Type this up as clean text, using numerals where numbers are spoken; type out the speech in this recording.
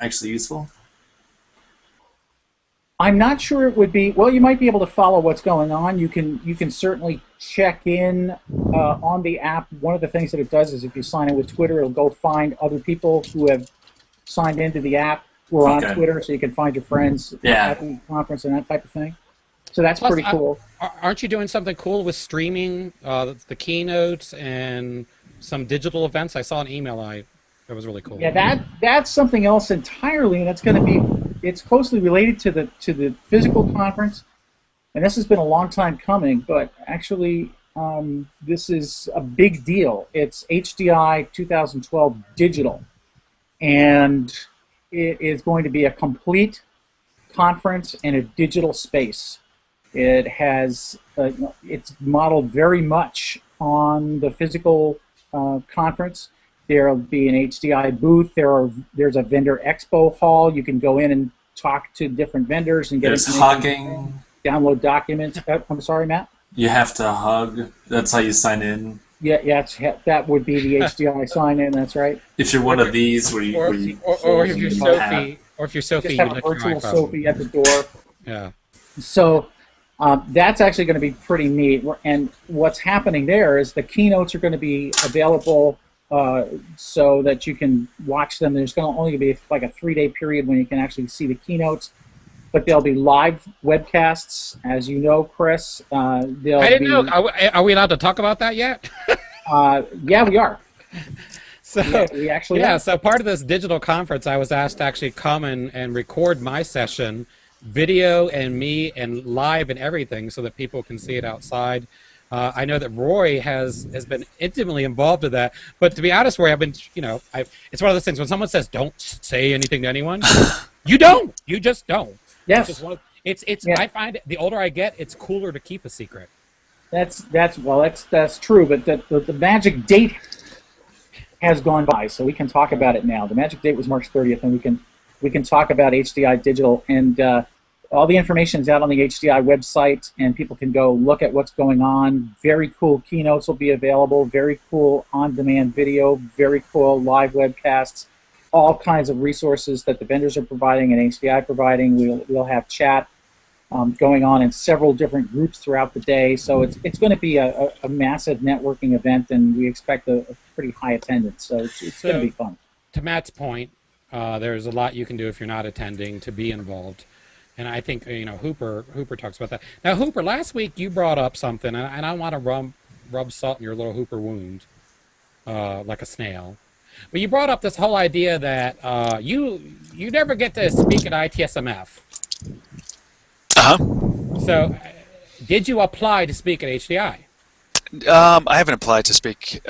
actually useful? I'm not sure it would be. Well, you might be able to follow what's going on. You can certainly check in on the app. One of the things that it does is if you sign in with Twitter, it'll go find other people who have signed into the app who are on Okay. Twitter, so you can find your friends Yeah. at the conference and that type of thing. So that's Plus, pretty cool. aren't you doing something cool with streaming the keynotes and some digital events? I saw an email. That was really cool. Yeah, that's something else entirely, and it's closely related to the physical conference, and this has been a long time coming, but actually this is a big deal. It's HDI 2012 digital, and it is going to be a complete conference in a digital space. It has it's modeled very much on the physical conference. There'll be an HDI booth. There's a vendor expo hall. You can go in and talk to different vendors and get There's information. hugging. Download documents. I'm sorry, Matt. You have to hug. That's how you sign in. Yeah, that would be the HDI sign in. That's right. If you're one of these where Or, you or if you're hold Sophie, or if you're Just Sophie, have you a lift your virtual iPhone. Sophie at the door. Yeah. So that's actually going to be pretty neat. And what's happening there is the keynotes are going to be available so that you can watch them. There's going to only be like a 3-day period when you can actually see the keynotes, but there'll be live webcasts, as you know, Chris. There'll I didn't be, know. Are we allowed to talk about that yet? yeah, we are. So Yeah, we actually yeah, are. so part of this digital conference, I was asked to actually come and record my session, video and me and live and everything, so that people can see it outside. I know that Roy has been intimately involved with that, but to be honest, Roy, I've been, it's one of those things when someone says don't say anything to anyone, you don't, you just don't. It's Yes. just Yeah. I find the older I get, it's cooler to keep a secret. That's true, but the magic date has gone by, so we can talk about it now. The magic date was March 30th, and we can talk about HDI Digital, and all the information is out on the HDI website, and people can go look at what's going on. Very cool keynotes will be available, very cool on-demand video, very cool live webcasts, all kinds of resources that the vendors are providing and HDI providing. We'll have chat going on in several different groups throughout the day, so it's going to be a massive networking event, and we expect a pretty high attendance, so it's going to be fun. To Matt's point, there's a lot you can do if you're not attending to be involved. And I think, Hooper talks about that. Now, Hooper, last week you brought up something, and I want to rub salt in your little Hooper wound, like a snail. But you brought up this whole idea that you never get to speak at ITSMF. Uh-huh. So, did you apply to speak at HDI? I haven't applied to speak